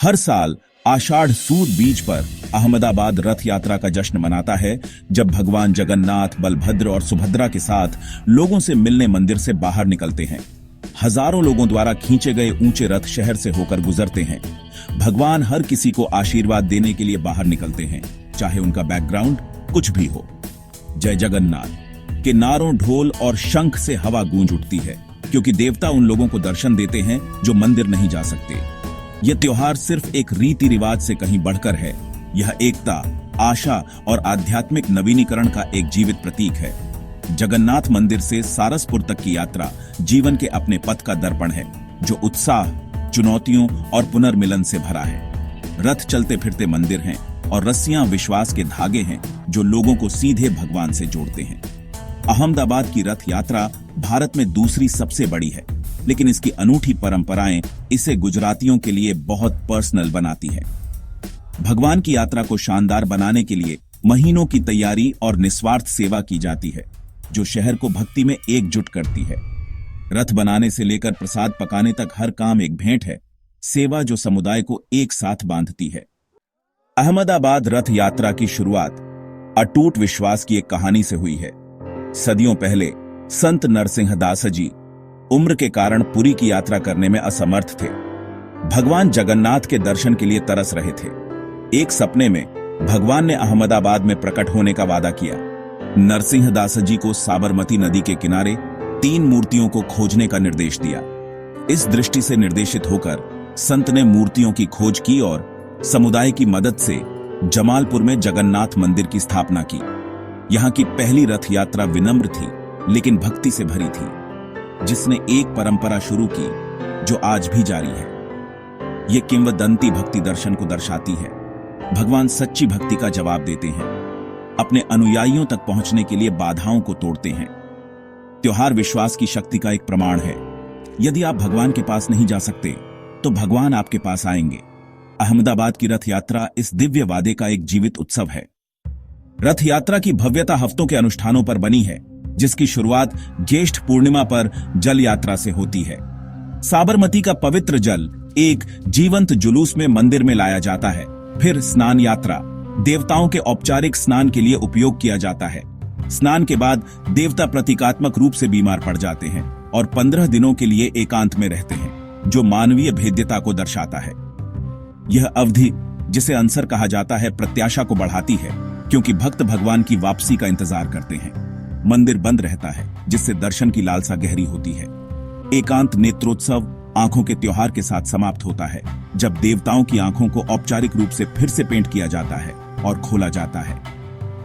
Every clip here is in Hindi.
हर साल आषाढ़ सूद बीज पर अहमदाबाद रथ यात्रा का जश्न मनाता है, जब भगवान जगन्नाथ, बलभद्र और सुभद्रा के साथ लोगों से मिलने मंदिर से बाहर निकलते हैं। हजारों लोगों द्वारा खींचे गए ऊंचे रथ शहर से होकर गुजरते हैं। भगवान हर किसी को आशीर्वाद देने के लिए बाहर निकलते हैं, चाहे उनका बैकग्राउंड कुछ भी हो। जय जगन्नाथ के नारों, ढोल और शंख से हवा गूंज उठती है, क्योंकि देवता उन लोगों को दर्शन देते हैं जो मंदिर नहीं जा सकते। यह त्योहार सिर्फ एक रीति रिवाज से कहीं बढ़कर है। यह एकता, आशा और आध्यात्मिक नवीनीकरण का एक जीवित प्रतीक है। जगन्नाथ मंदिर से सारसपुर तक की यात्रा जीवन के अपने पथ का दर्पण है, जो उत्साह, चुनौतियों और पुनर्मिलन से भरा है। रथ चलते फिरते मंदिर हैं और रस्सियां विश्वास के धागे हैं, जो लोगों को सीधे भगवान से जोड़ते हैं। अहमदाबाद की रथ यात्रा भारत में दूसरी सबसे बड़ी है, लेकिन इसकी अनूठी परंपराएं इसे गुजरातियों के लिए बहुत पर्सनल बनाती है। भगवान की यात्रा को शानदार बनाने के लिए महीनों की तैयारी और निस्वार्थ सेवा की जाती है, जो शहर को भक्ति में एकजुट करती है। रथ बनाने से लेकर प्रसाद पकाने तक हर काम एक भेंट है, सेवा जो समुदाय को एक साथ बांधती है। अहमदाबाद रथ यात्रा की शुरुआत अटूट विश्वास की एक कहानी से हुई है। सदियों पहले संत नरसिंह दास जी उम्र के कारण पुरी की यात्रा करने में असमर्थ थे। भगवान जगन्नाथ के दर्शन के लिए तरस रहे थे। एक सपने में भगवान ने अहमदाबाद में प्रकट होने का वादा किया। नरसिंह दास जी को साबरमती नदी के किनारे 3 मूर्तियों को खोजने का निर्देश दिया। इस दृष्टि से निर्देशित होकर संत ने मूर्तियों की खोज की और समुदाय की मदद से जमालपुर में जगन्नाथ मंदिर की स्थापना की। यहाँ की पहली रथ यात्रा विनम्र थी, लेकिन भक्ति से भरी थी, जिसने एक परंपरा शुरू की जो आज भी जारी है। ये किंवदंती भक्ति दर्शन को दर्शाती है। भगवान सच्ची भक्ति का जवाब देते हैं, अपने अनुयायियों तक पहुंचने के लिए बाधाओं को तोड़ते हैं। त्योहार विश्वास की शक्ति का एक प्रमाण है। यदि आप भगवान के पास नहीं जा सकते, तो भगवान आपके पास आएंगे। अहमदाबाद की रथ यात्रा इस दिव्य वादे का एक जीवित उत्सव है। रथ यात्रा की भव्यता हफ्तों के अनुष्ठानों पर बनी है, जिसकी शुरुआत ज्येष्ठ पूर्णिमा पर जल यात्रा से होती है। साबरमती का पवित्र जल एक जीवंत जुलूस में मंदिर में लाया जाता है। फिर स्नान यात्रा, देवताओं के औपचारिक स्नान के लिए उपयोग किया जाता है। स्नान के बाद देवता प्रतीकात्मक रूप से बीमार पड़ जाते हैं और 15 दिनों के लिए एकांत में रहते हैं, जो मानवीय भेद्यता को दर्शाता है। यह अवधि, जिसे अंसर कहा जाता है, प्रत्याशा को बढ़ाती है, क्योंकि भक्त भगवान की वापसी का इंतजार करते हैं। मंदिर बंद रहता है, जिससे दर्शन की लालसा गहरी होती है। एकांत नेत्रोत्सव आंखों के त्योहार के साथ समाप्त होता है, जब देवताओं की आंखों को औपचारिक रूप से फिर से पेंट किया जाता है और खोला जाता है।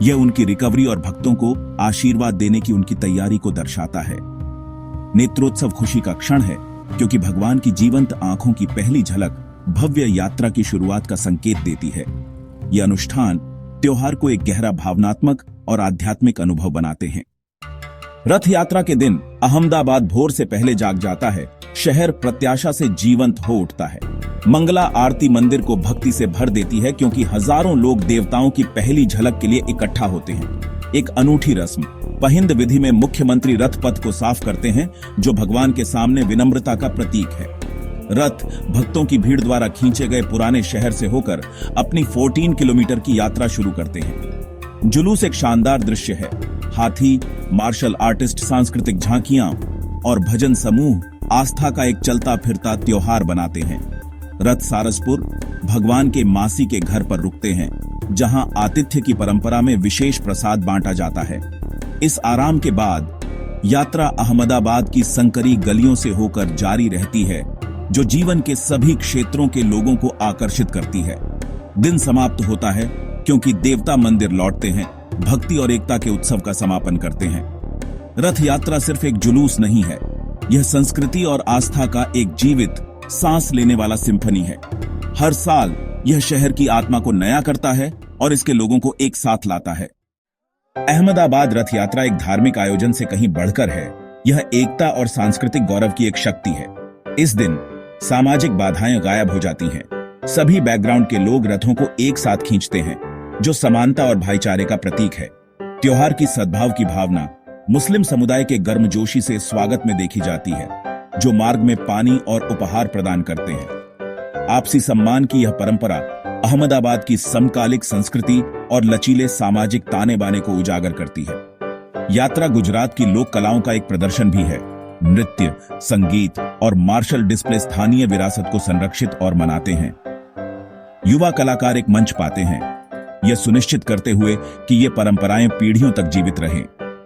यह उनकी रिकवरी और भक्तों को आशीर्वाद देने की उनकी तैयारी को दर्शाता है। नेत्रोत्सव खुशी का क्षण है, क्योंकि भगवान की जीवंत आंखों की पहली झलक भव्य यात्रा की शुरुआत का संकेत देती है। यह अनुष्ठान त्योहार को एक गहरा भावनात्मक और आध्यात्मिक अनुभव बनाते हैं। रथ यात्रा के दिन अहमदाबाद भोर से पहले जाग जाता है। शहर प्रत्याशा से जीवंत हो उठता है। मंगला आरती मंदिर को भक्ति से भर देती है, क्योंकि हजारों लोग देवताओं की पहली झलक के लिए इकट्ठा होते हैं। एक अनूठी रस्म, पहिंद विधि में मुख्यमंत्री रथ पथ को साफ करते हैं, जो भगवान के सामने विनम्रता का प्रतीक है। रथ भक्तों की भीड़ द्वारा खींचे गए पुराने शहर से होकर अपनी 14 किलोमीटर की यात्रा शुरू करते हैं। जुलूस एक शानदार दृश्य है। हाथी, मार्शल आर्टिस्ट, सांस्कृतिक झांकियां और भजन समूह आस्था का एक चलता फिरता त्योहार बनाते हैं। रथ सारसपुर भगवान के मासी के घर पर रुकते हैं, जहां आतिथ्य की परंपरा में विशेष प्रसाद बांटा जाता है। इस आराम के बाद यात्रा अहमदाबाद की संकरी गलियों से होकर जारी रहती है, जो जीवन के सभी क्षेत्रों के लोगों को आकर्षित करती है। दिन समाप्त होता है, क्योंकि देवता मंदिर लौटते हैं, भक्ति और एकता के उत्सव का समापन करते हैं। रथ यात्रा सिर्फ एक जुलूस नहीं है, यह संस्कृति और आस्था का एक जीवित, सांस लेने वाला सिम्फनी है। हर साल यह शहर की आत्मा को नया करता है और इसके लोगों को एक साथ लाता है। अहमदाबाद रथ यात्रा एक धार्मिक आयोजन से कहीं बढ़कर है। यह एकता और सांस्कृतिक गौरव की एक शक्ति है। इस दिन सामाजिक बाधाएं गायब हो जाती हैं। सभी बैकग्राउंड के लोग रथों को एक साथ खींचते हैं, जो समानता और भाईचारे का प्रतीक है। त्योहार की सद्भाव की भावना मुस्लिम समुदाय के गर्मजोशी से स्वागत में देखी जाती है, जो मार्ग में पानी और उपहार प्रदान करते हैं। आपसी सम्मान की यह परंपरा अहमदाबाद की समकालिक संस्कृति और लचीले सामाजिक ताने बाने को उजागर करती है। यात्रा गुजरात की लोक कलाओं का एक प्रदर्शन भी है। नृत्य, संगीत और मार्शल डिस्प्ले स्थानीय विरासत को संरक्षित और मनाते हैं। युवा कलाकार एक मंच पाते हैं, यह सुनिश्चित करते हुए कि ये परंपराएं पीढ़ियों तक जीवित रहें।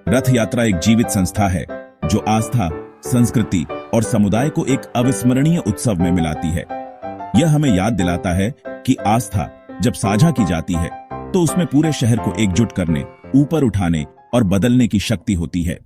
रथ यात्रा एक जीवित संस्था है जो आस्था, संस्कृति और समुदाय को एक अविस्मरणीय उत्सव में मिलाती है। यह हमें याद दिलाता है कि आस्था जब साझा की जाती है तो उसमें पूरे शहर को एकजुट करने, ऊपर उठाने और बदलने की शक्ति होती है।